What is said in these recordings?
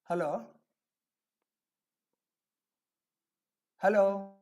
Hello? Hello?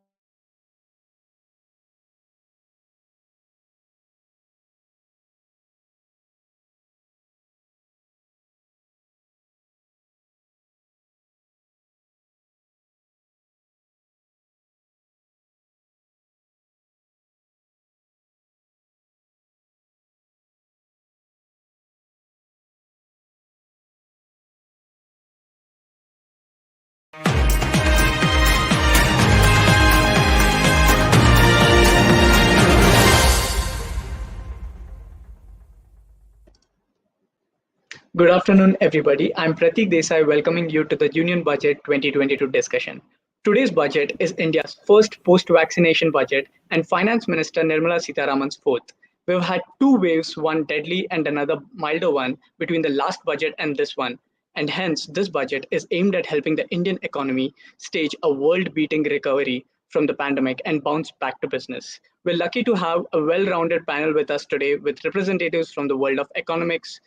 Good afternoon, everybody. I'm Prathik Desai welcoming you to the Union Budget 2022 discussion. Today's budget is India's first post-vaccination budget and Finance Minister Nirmala Sitharaman's fourth. We've had two waves, one deadly and another milder one, between the last budget and this one. And hence, this budget is aimed at helping the Indian economy stage a world-beating recovery from the pandemic and bounce back to business. We're lucky to have a well-rounded panel with us today with representatives from the world of economics,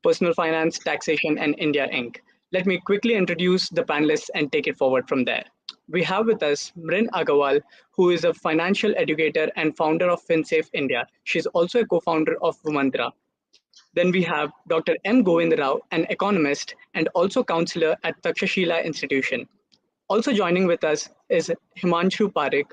personal finance, taxation, and India Inc. Let me quickly introduce the panelists and take it forward from there. We have with us Mrin Agarwal, who is a financial educator and founder of Finsafe India. She's also a co-founder of Womantra. Then we have Dr. M. Govinda Rao, an economist and also counselor at Takshashila Institution. Also joining with us is Himanshu Parekh,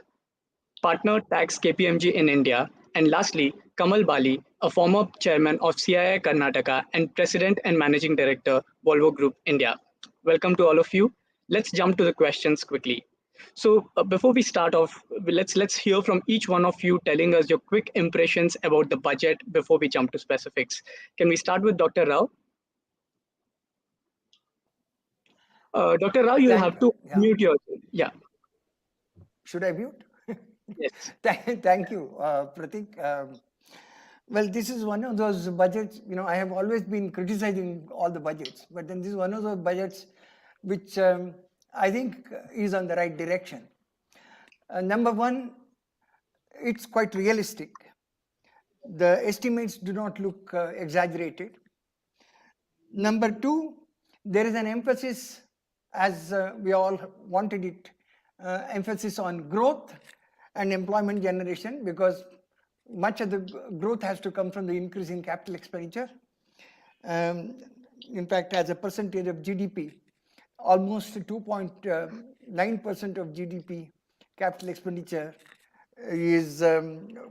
partner tax KPMG in India, and lastly, Kamal Bali, a former chairman of CII Karnataka and president and managing director, Volvo Group India. Welcome to all of you. Let's jump to the questions quickly. So before we start off, let's hear from each one of you telling us your quick impressions about the budget before we jump to specifics. Can we start with Dr. Rao? Dr. Rao, you'll have to mute yourself. Yeah. Should I mute? Yes. Thank you, Pratik. Well, this is one of those budgets, I have always been criticizing all the budgets, but then this is one of those budgets which I think is on the right direction. Number one, it's quite realistic. The estimates do not look exaggerated. Number two, there is an emphasis, as we all wanted it, emphasis on growth and employment generation, because much of the growth has to come from the increase in capital expenditure. In fact, as a percentage of GDP, almost 2.9% of GDP capital expenditure is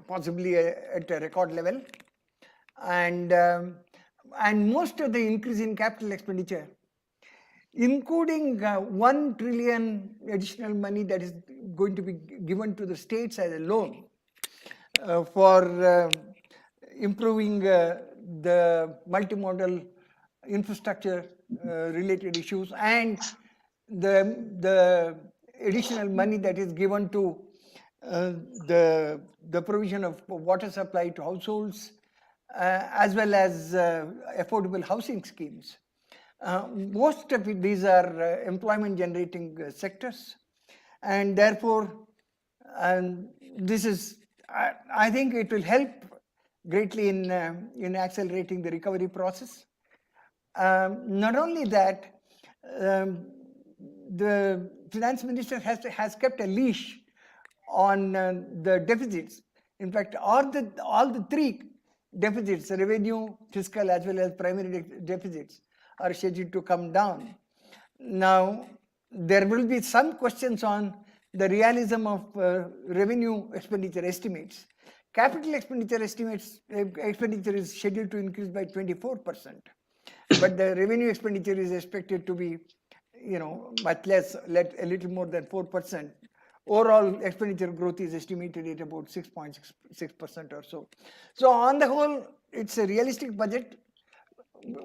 possibly at a record level. And most of the increase in capital expenditure, including 1 trillion additional money that is going to be given to the states as a loan for improving the multimodal infrastructure related issues, and the additional money that is given to the provision of water supply to households, as well as affordable housing schemes. Most of these are employment generating sectors, and therefore this is, I think it will help greatly in accelerating the recovery process. Not only that, the finance minister has kept a leash on the deficits. In fact, all the three deficits, revenue, fiscal, as well as primary deficits, are scheduled to come down. Now, there will be some questions on the realism of revenue expenditure estimates. Capital expenditure expenditure is scheduled to increase by 24%, but the revenue expenditure is expected to be, much less, a little more than 4%. Overall expenditure growth is estimated at about 6.6% or so. So on the whole, it's a realistic budget.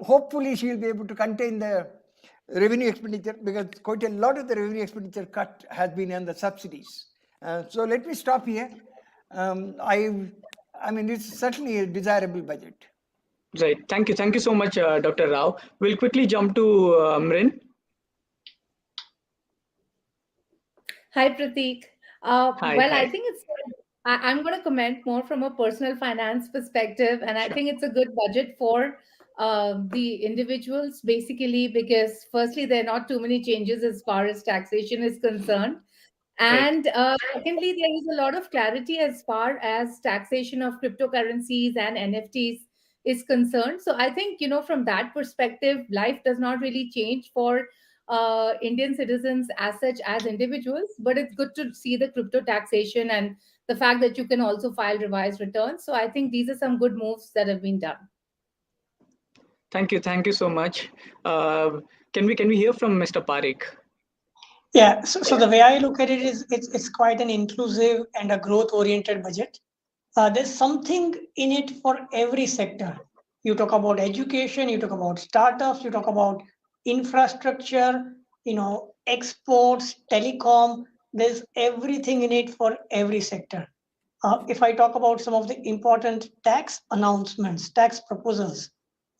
Hopefully, she will be able to contain the revenue expenditure, because quite a lot of the revenue expenditure cut has been on the subsidies. So let me stop here. I mean, it's certainly a desirable budget. Right. Thank you. Thank you so much, Dr. Rao. We'll quickly jump to Mrin. Hi, Pratik. Hi. I think I'm going to comment more from a personal finance perspective, and I think it's a good budget for the individuals, basically, because firstly, there are not too many changes as far as taxation is concerned. Right. And secondly, there is a lot of clarity as far as taxation of cryptocurrencies and NFTs is concerned. So I think, from that perspective, life does not really change for Indian citizens as such as individuals, but it's good to see the crypto taxation and the fact that you can also file revised returns. So I think these are some good moves that have been done. Thank you so much. Can we hear from Mr. Parekh? Yeah, so the way I look at it is it's quite an inclusive and a growth-oriented budget. There's something in it for every sector. You talk about education, you talk about startups, you talk about infrastructure, exports, telecom. There's everything in it for every sector. If I talk about some of the important tax announcements, tax proposals,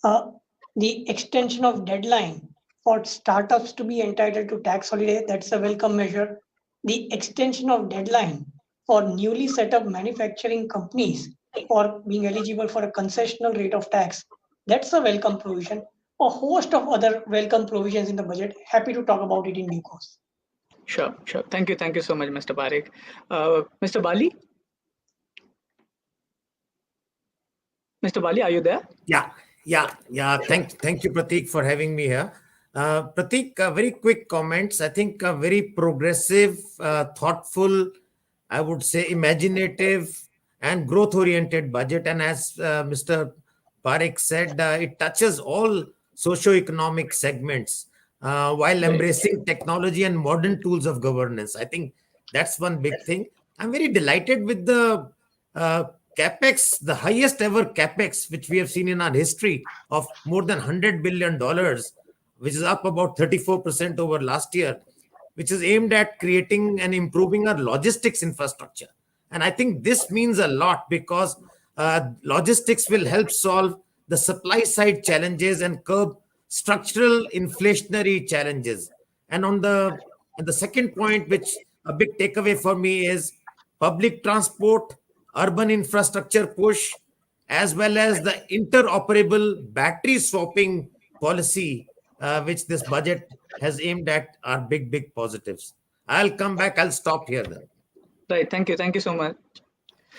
the extension of deadline for startups to be entitled to tax holiday, that's a welcome measure. The extension of deadline for newly set up manufacturing companies for being eligible for a concessional rate of tax, that's a welcome provision. A host of other welcome provisions in the budget. Happy to talk about it in due course. Sure. Thank you so much, Mr. Parekh. Mr. Bali? Mr. Bali, are you there? Yeah. Thank you, Pratik, for having me here. Pratik, very quick comments. I think a very progressive, thoughtful, I would say imaginative and growth-oriented budget. And as Mr. Parekh said, it touches all socio-economic segments while embracing technology and modern tools of governance. I think that's one big thing. I'm very delighted with the capex, the highest ever capex which we have seen in our history of more than $100 billion, which is up about 34% over last year, which is aimed at creating and improving our logistics infrastructure. And I think this means a lot because logistics will help solve the supply side challenges and curb structural inflationary challenges. And on the second point, which a big takeaway for me is public transport, urban infrastructure push, as well as the interoperable battery swapping policy, which this budget has aimed at, are big positives. I'll come back. I'll stop here then. Right. Thank you so much.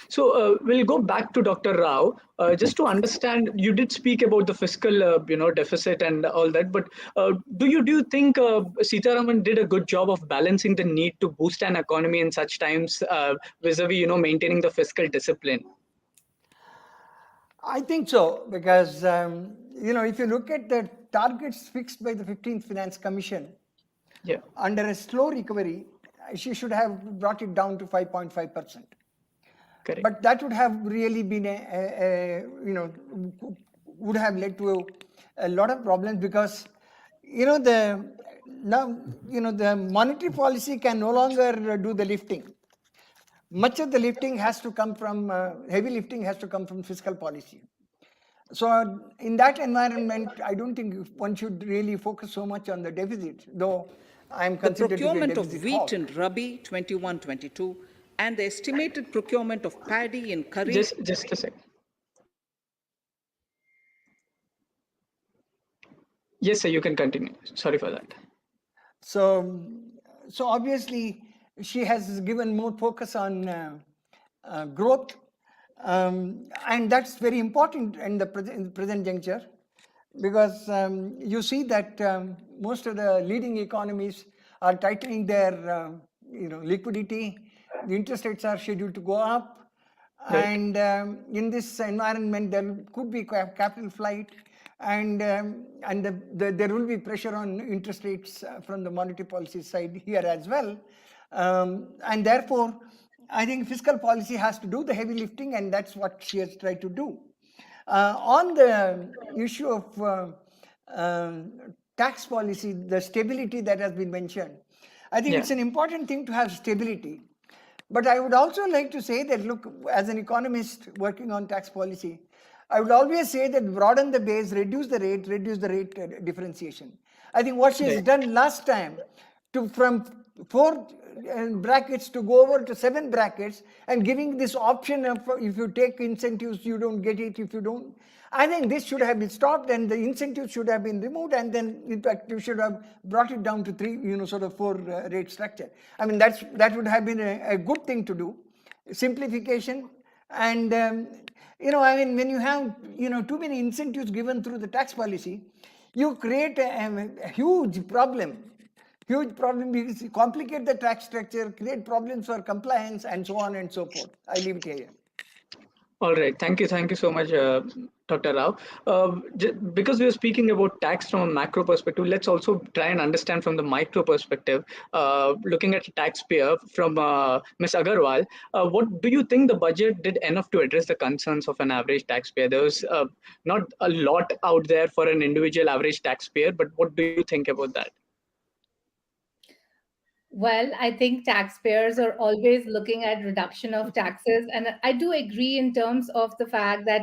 So we'll go back to Dr. Rao. Just to understand, you did speak about the fiscal, deficit and all that. But do you think Sitharaman did a good job of balancing the need to boost an economy in such times, vis-a-vis, maintaining the fiscal discipline? I think so, because if you look at the targets fixed by the 15th Finance Commission, under a slow recovery, she should have brought it down to 5.5%. Correct. But that would have really been would have led to a lot of problems, because the monetary policy can no longer do the lifting. Much of the lifting has to come from heavy lifting has to come from fiscal policy. So in that environment, I don't think one should really focus so much on the deficit, though I am considered the procurement to of be a wheat hog. in Rabi 21-22 and the estimated procurement of paddy in Kharif. Just a second. Yes, sir, you can continue. Sorry for that. So obviously, she has given more focus on growth, and that's very important in the present juncture, because you see that most of the leading economies are tightening their liquidity. The interest rates are scheduled to go up, right. And in this environment, there could be capital flight, and there will be pressure on interest rates from the monetary policy side here as well. And therefore, I think fiscal policy has to do the heavy lifting, and that's what she has tried to do. On the issue of tax policy, the stability that has been mentioned, I think it's an important thing to have stability. But I would also like to say that, look, as an economist working on tax policy, I would always say that broaden the base, reduce the rate differentiation. I think what she has done last time, from 4 brackets to go over to 7 brackets and giving this option of if you take incentives, you don't get it, if you don't. I think this should have been stopped and the incentives should have been removed, and then in fact you should have brought it down to 3, sort of 4 rate structure. I mean, that would have been a good thing to do. Simplification. And I mean, when you have too many incentives given through the tax policy, you create a huge problem because you complicate the tax structure, create problems for compliance, and so on and so forth. I leave it here. All right. Thank you so much, Dr. Rao. Because we are speaking about tax from a macro perspective, let's also try and understand from the micro perspective. Looking at the taxpayer from Ms. Agarwal, what do you think the budget did enough to address the concerns of an average taxpayer? There was not a lot out there for an individual average taxpayer, but what do you think about that? Well, I think taxpayers are always looking at reduction of taxes. And I do agree in terms of the fact that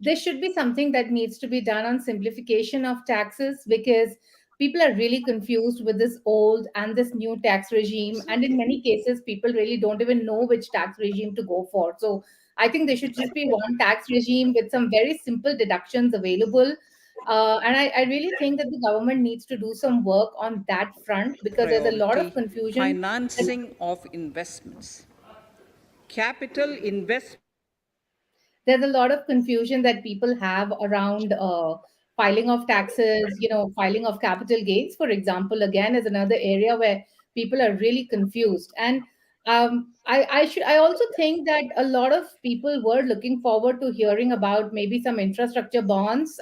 there should be something that needs to be done on simplification of taxes, because people are really confused with this old and this new tax regime. And in many cases, people really don't even know which tax regime to go for. So I think there should just be one tax regime with some very simple deductions available. And I really think that the government needs to do some work on that front, because there's a lot of Priority, confusion. financing of investments. Capital investment. There's a lot of confusion that people have around filing of taxes, filing of capital gains, for example, again, is another area where people are really confused. And I also think that a lot of people were looking forward to hearing about maybe some infrastructure bonds,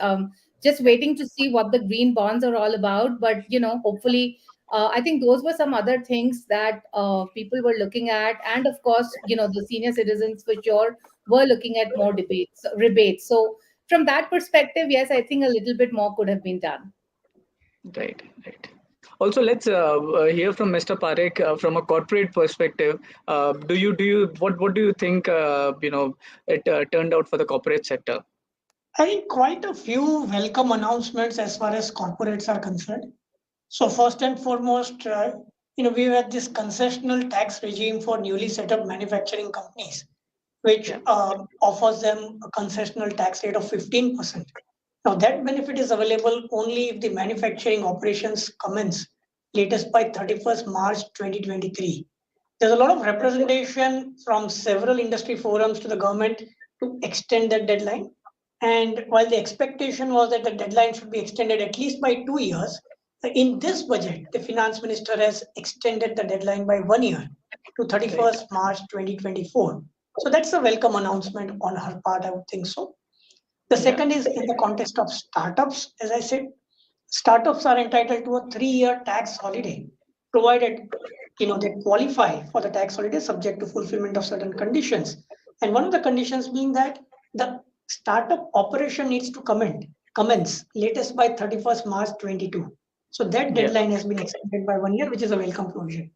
just waiting to see what the green bonds are all about. But, hopefully, I think those were some other things that people were looking at. And of course, the senior citizens for sure were looking at more rebates. So from that perspective, yes, I think a little bit more could have been done. Right. Also, let's hear from Mr. Parekh from a corporate perspective. What do you think? It turned out for the corporate sector. I think quite a few welcome announcements as far as corporates are concerned. So first and foremost, we had this concessional tax regime for newly set up manufacturing companies, which offers them a concessional tax rate of 15%. Now that benefit is available only if the manufacturing operations commence latest by 31st March 2023. There's a lot of representation from several industry forums to the government to extend that deadline. And while the expectation was that the deadline should be extended at least by 2 years, in this budget, the finance minister has extended the deadline by 1 year to 31st March 2024. So that's a welcome announcement on her part, I would think so. The second is in the context of startups. As I said, startups are entitled to a 3-year tax holiday, provided they qualify for the tax holiday subject to fulfillment of certain conditions. And one of the conditions being that the startup operation needs to commence latest by 31st March 22. So that deadline has been extended by 1 year, which is a welcome provision.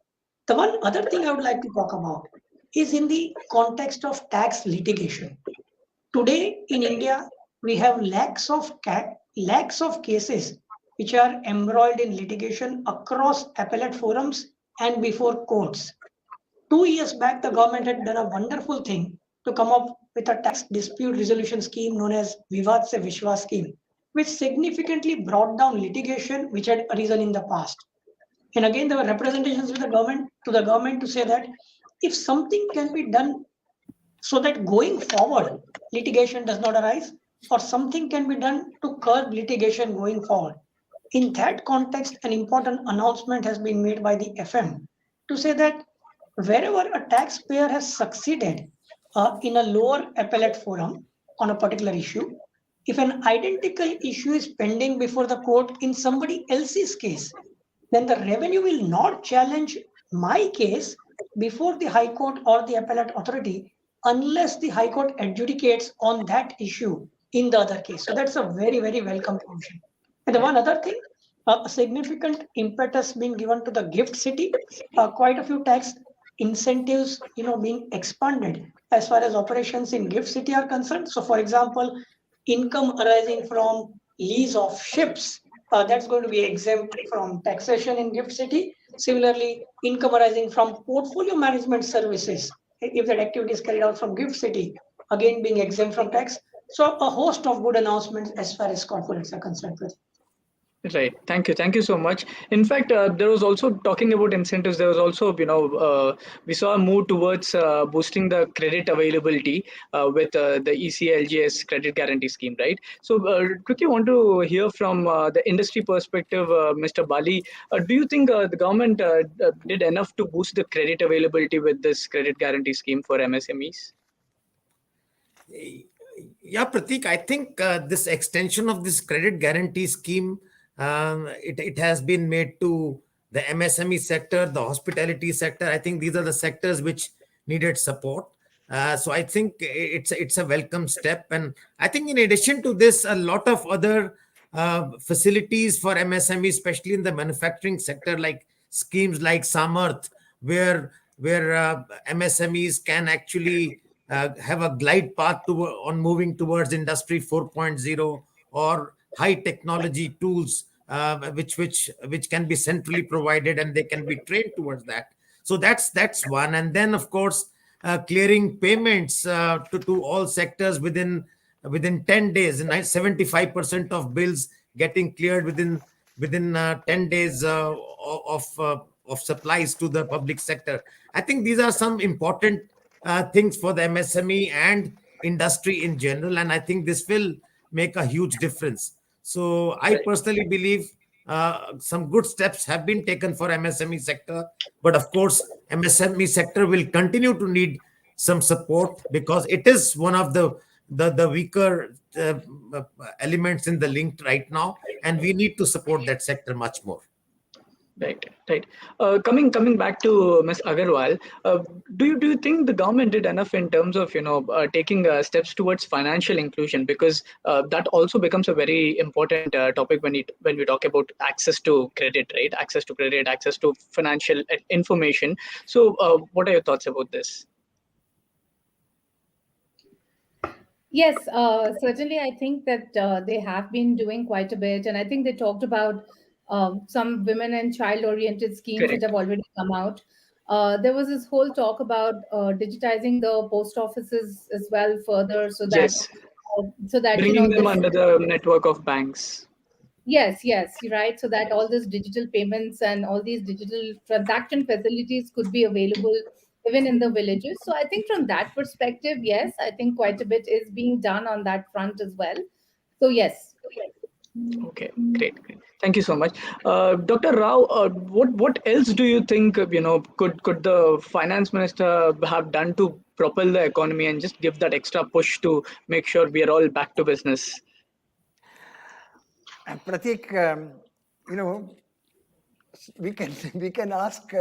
The one other thing I would like to talk about is in the context of tax litigation. Today in India, we have lakhs of cases which are embroiled in litigation across appellate forums and before courts. 2 years back, the government had done a wonderful thing to come up with a tax dispute resolution scheme known as Vivad Se Vishwas scheme, which significantly brought down litigation which had arisen in the past. And again, there were representations with the government to say that if something can be done so that going forward litigation does not arise, or something can be done to curb litigation going forward. In that context, an important announcement has been made by the FM to say that wherever a taxpayer has succeeded in a lower appellate forum on a particular issue, if an identical issue is pending before the court in somebody else's case, then the revenue will not challenge my case before the High Court or the appellate authority unless the High Court adjudicates on that issue in the other case. So that's a very, very welcome provision. And the one other thing, a significant impetus being given to the gift city, quite a few tax incentives being expanded as far as operations in gift city are concerned. So for example, income arising from lease of ships, that's going to be exempt from taxation in gift city. Similarly, income arising from portfolio management services, if that activity is carried out from gift city, again being exempt from tax. So a host of good announcements as far as corporates are concerned. Right. Thank you. Thank you so much. In fact, there was also talking about incentives. There was also, we saw a move towards boosting the credit availability with the ECLGS credit guarantee scheme, right? So, quickly want to hear from the industry perspective, Mr. Bali. Do you think the government did enough to boost the credit availability with this credit guarantee scheme for MSMEs? Yeah, Pratik, I think this extension of this credit guarantee scheme, it has been made to the MSME sector, the hospitality sector. I think these are the sectors which needed support. So I think it's a welcome step. And I think in addition to this, a lot of other facilities for MSME, especially in the manufacturing sector, like schemes like Samarth, where MSMEs can actually have a glide path on moving towards industry 4.0 or high technology tools which can be centrally provided and they can be trained towards that. So that's one. And then of course clearing payments to all sectors within 10 days, and 75% of bills getting cleared within 10 days of supplies to the public sector. I think these are some important things for the MSME and industry in general, and I think this will make a huge difference. So I personally believe some good steps have been taken for MSME sector, but of course MSME sector will continue to need some support because it is one of the weaker elements in the link right now, and we need to support that sector much more. Right, right. Coming back to Ms. Agarwal, do you think the government did enough in terms of taking steps towards financial inclusion, because that also becomes a very important topic when we talk about access to credit, right? Access to credit, access to financial information. So, what are your thoughts about this? Yes, certainly. I think that they have been doing quite a bit, and I think they talked about some women and child-oriented schemes that Correct. have already come out. There was this whole talk about digitizing the post offices as well further, Yes, so that bringing them this. under the network of banks. Yes, yes, you're right. So that all these digital payments and all these digital transaction facilities could be available even in the villages. So I think from that perspective, yes, I think quite a bit is being done on that front as well. So yes. Okay, great. Thank you so much, Dr. Rao. What else do you think could the finance minister have done to propel the economy and just give that extra push to make sure we are all back to business? Pratik, we can ask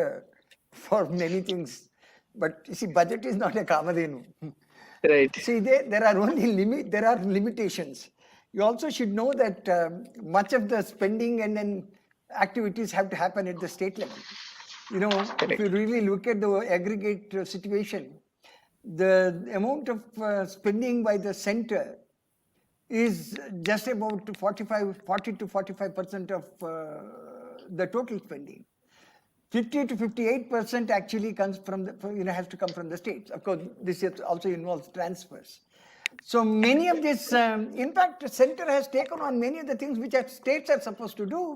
for many things, but you see, budget is not a kamadhenu. Right. See, there are limitations. You also should know that much of the spending and then activities have to happen at the state level. If you really look at the aggregate situation, the amount of spending by the center is just about 40 to 45% of the total spending. 50 to 58% actually comes from has to come from the states. Of course, this also involves transfers. So many of this, in fact, the center has taken on many of the things which states are supposed to do.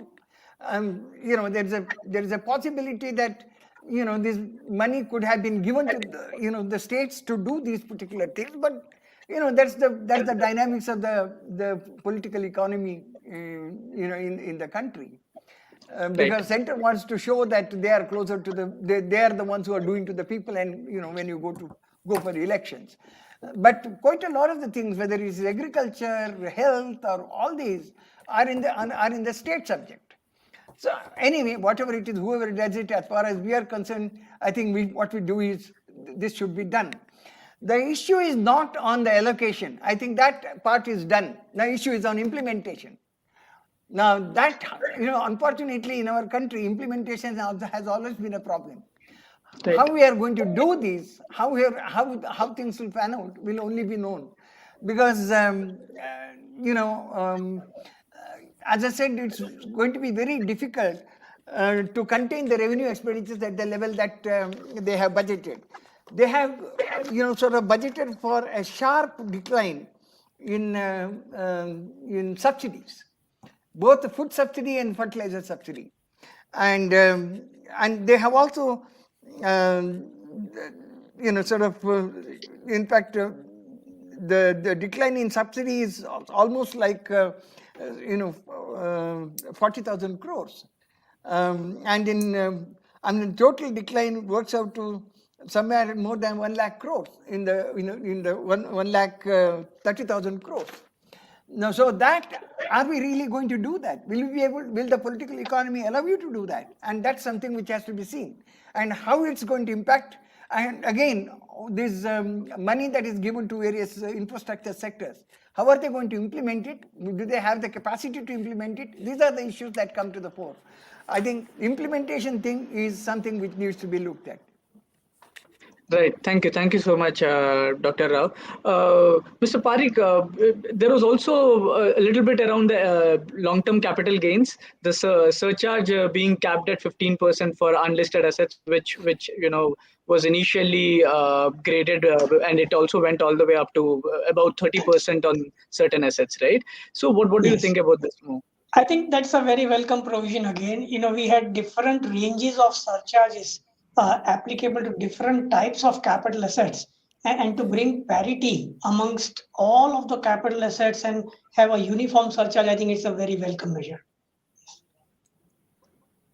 There is a possibility that this money could have been given to the states to do these particular things, but that's the dynamics of the political economy in the country. Because center wants to show that they are closer to they are the ones who are doing to the people, and when you go for elections. But quite a lot of the things, whether it's agriculture, health, or all these, are in the state subject. So anyway, whatever it is, whoever does it, as far as we are concerned, I think what we do is this should be done. The issue is not on the allocation. I think that part is done. The issue is on implementation. Now that, unfortunately in our country, implementation has always been a problem. Right. How we are going to do this, how things will pan out, will only be known. Because, as I said, it's going to be very difficult to contain the revenue expenditures at the level that they have budgeted. They have, sort of budgeted for a sharp decline in subsidies, both the food subsidy and fertilizer subsidy, and they have also, in fact, the decline in subsidy is almost like 40,000 crores. And in total decline works out to somewhere more than 1 lakh crores in the 1 lakh 30,000 crores. Now, so that, are we really going to do that? Will the political economy allow you to do that? And that's something which has to be seen. And how it's going to impact, and again, this money that is given to various infrastructure sectors, how are they going to implement it? Do they have the capacity to implement it? These are the issues that come to the fore. I think implementation thing is something which needs to be looked at. Right. Thank you so much, Dr. Rao. Mr. Parekh, there was also a little bit around the long-term capital gains, the surcharge being capped at 15% for unlisted assets, which was initially graded, and it also went all the way up to about 30% on certain assets, right? So what do you think about this move? I think that's a very welcome provision again. We had different ranges of surcharges applicable to different types of capital assets, and to bring parity amongst all of the capital assets and have a uniform surcharge, I think it's a very welcome measure.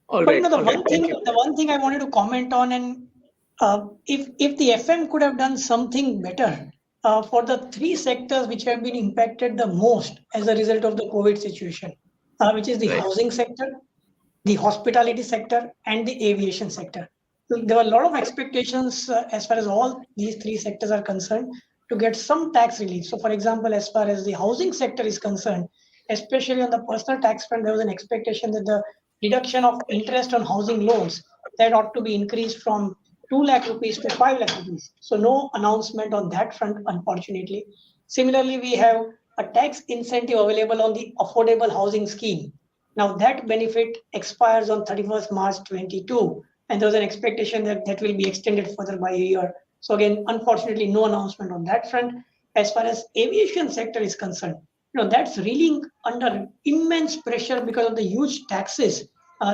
But the one thing I wanted to comment on, and if the FM could have done something better for the three sectors which have been impacted the most as a result of the COVID situation, which is the housing sector, the hospitality sector, and the aviation sector. So there were a lot of expectations as far as all these three sectors are concerned to get some tax relief. So, for example, as far as the housing sector is concerned, especially on the personal tax front, there was an expectation that the deduction of interest on housing loans that ought to be increased from 2 lakh rupees to 5 lakh rupees. So no announcement on that front, unfortunately. Similarly, we have a tax incentive available on the affordable housing scheme. Now that benefit expires on 31st March 22, and there was an expectation that that will be extended further by a year. So again, unfortunately, no announcement on that front. As far as aviation sector is concerned, that's really under immense pressure because of the huge taxes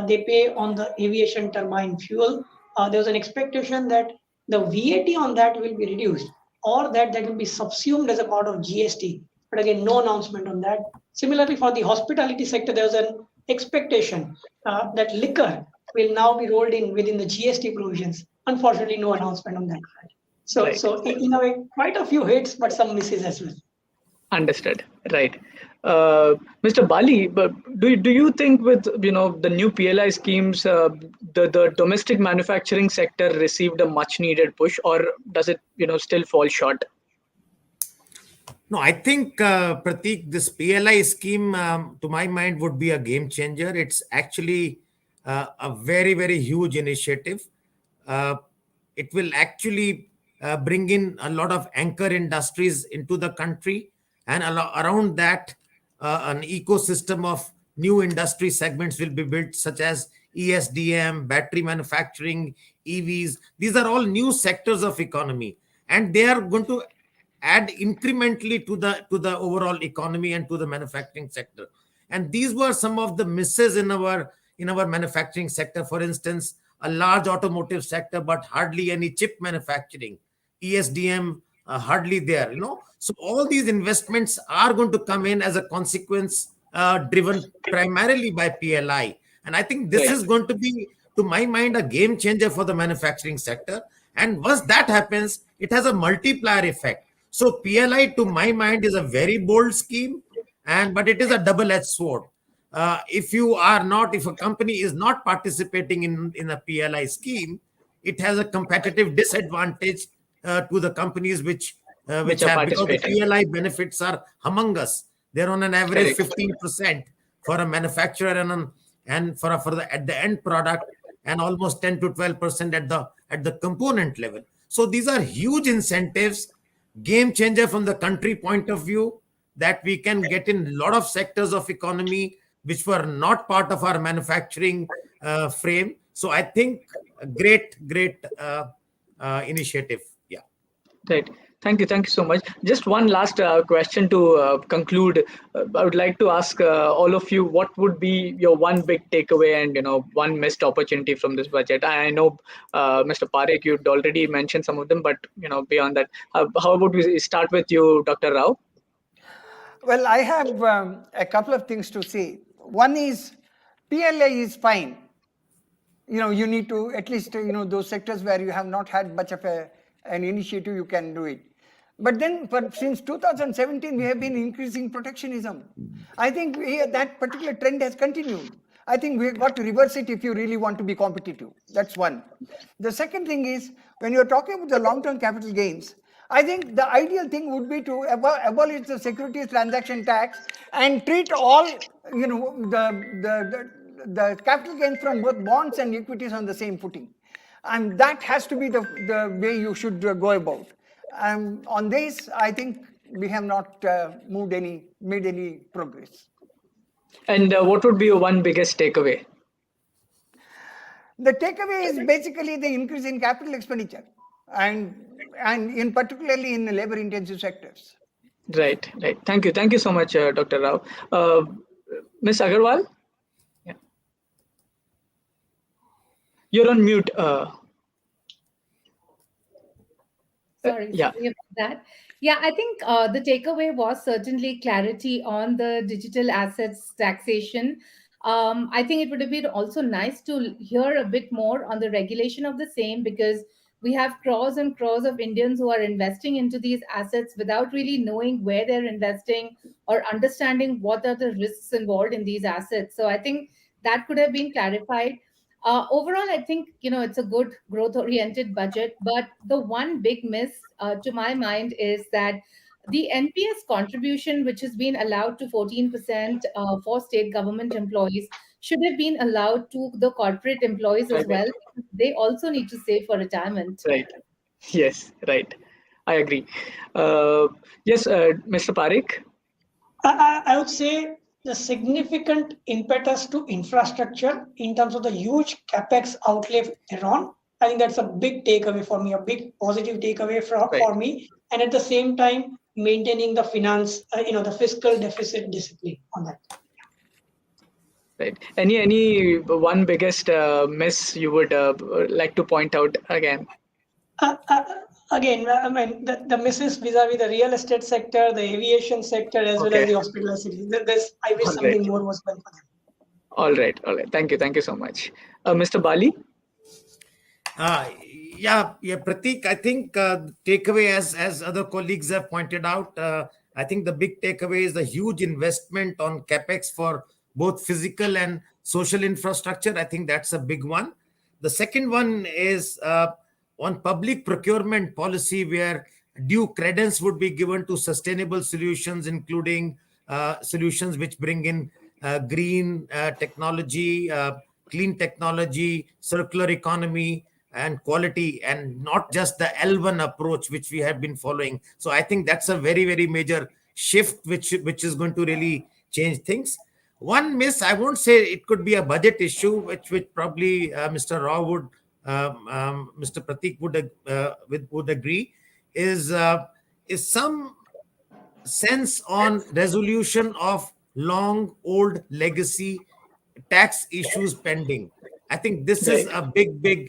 they pay on the aviation turbine fuel. There was an expectation that the VAT on that will be reduced, or that will be subsumed as a part of GST. But again, no announcement on that. Similarly, for the hospitality sector, there was an expectation that liquor will now be rolled in within the GST provisions. Unfortunately, no announcement on that front. So in a way, quite a few hits, but some misses as well. Understood. Right. Mr. Bali, but do you think with the new PLI schemes, the domestic manufacturing sector received a much needed push, or does it still fall short? No, I think Pratik, this PLI scheme, to my mind, would be a game changer. It's actually a very, very huge initiative. It will actually bring in a lot of anchor industries into the country, and around that, an ecosystem of new industry segments will be built, such as ESDM, battery manufacturing, EVs. These are all new sectors of economy, and they are going to add incrementally to the overall economy and to the manufacturing sector. And these were some of the misses in our manufacturing sector. For instance, a large automotive sector, but hardly any chip manufacturing. ESDM, hardly there. So all these investments are going to come in as a consequence, driven primarily by PLI. And I think this is going to be, to my mind, a game changer for the manufacturing sector. And once that happens, it has a multiplier effect. So PLI, to my mind, is a very bold scheme, but it is a double-edged sword. If a company is not participating in a PLI scheme, it has a competitive disadvantage to the companies which have, because the PLI benefits are humongous. They're on an average 15% for a manufacturer and for at the end product, and almost 10 to 12% at the component level. So these are huge incentives, game changer from the country point of view, that we can get in a lot of sectors of economy which were not part of our manufacturing frame. So I think a great initiative. Yeah. Right. Thank you so much. Just one last question to conclude. I would like to ask all of you, what would be your one big takeaway and one missed opportunity from this budget? I know, Mr. Parekh, you'd already mentioned some of them, but beyond that, how about we start with you, Dr. Rao? Well, I have a couple of things to say. One is PLA is fine. You need to, at least, those sectors where you have not had much of an initiative, you can do it. But then, since 2017, we have been increasing protectionism. I think that particular trend has continued. I think we've got to reverse it if you really want to be competitive. That's one. The second thing is, when you're talking about the long-term capital gains, I think the ideal thing would be to abolish the securities transaction tax and treat all, the capital gains from both bonds and equities on the same footing. And that has to be the way you should go about. On this, I think we have not made any progress. And what would be your one biggest takeaway? The takeaway is basically the increase in capital expenditure, and in particularly in labor-intensive sectors. Right. Thank you so much, Dr. Rao. Ms. Agarwal? Yeah. You're on mute. Sorry about that. Yeah, I think the takeaway was certainly clarity on the digital assets taxation. I think it would have been also nice to hear a bit more on the regulation of the same, because we have crores and crores of Indians who are investing into these assets without really knowing where they're investing or understanding what are the risks involved in these assets. So I think that could have been clarified. Overall, I think it's a good growth-oriented budget, but the one big miss to my mind is that the NPS contribution, which has been allowed to 14% for state government employees, should have been allowed to the corporate employees as well. They also need to save for retirement. Right. Yes. Right. I agree. Yes, Mr. Parekh. I would say the significant impetus to infrastructure in terms of the huge capex outlay thereon. I think that's a big takeaway for me, a big positive takeaway for me. And at the same time, maintaining the the fiscal deficit discipline on that. Right. Any one biggest miss you would like to point out again? Again, I mean, the misses vis-a-vis the real estate sector, the aviation sector, as well as the hospitality. I wish something more was done for them. All right. Thank you so much. Mr. Bali? Yeah, Pratik, I think takeaway, as other colleagues have pointed out, I think the big takeaway is the huge investment on capex for both physical and social infrastructure. I think that's a big one. The second one is on public procurement policy, where due credence would be given to sustainable solutions, including solutions which bring in green technology, clean technology, circular economy, and quality, and not just the L1 approach which we have been following. So I think that's a very, very major shift which is going to really change things. One miss, I won't say it could be a budget issue, which probably Mr. Rao would, Mr. Pratik would agree, is some sense on resolution of long old legacy tax issues pending. I think this is a big.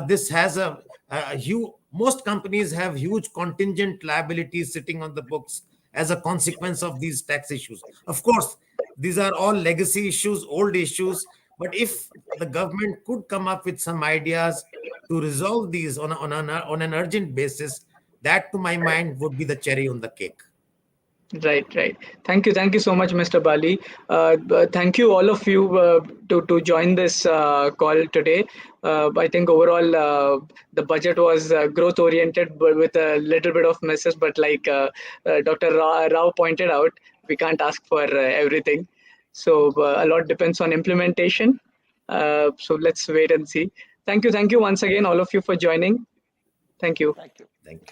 This has a huge. Most companies have huge contingent liabilities sitting on the books as a consequence of these tax issues. Of course, these are all legacy issues, old issues. But if the government could come up with some ideas to resolve these on an urgent basis, that, to my mind, would be the cherry on the cake. Right. Thank you so much, Mr. Bali. Thank you all of you to join this call today. I think overall the budget was growth oriented, but with a little bit of misses. But like Dr. Rao pointed out, we can't ask for everything. So a lot depends on implementation. So let's wait and see. Thank you once again, all of you, for joining. Thank you.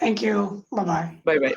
Thank you. Bye-bye. Bye-bye.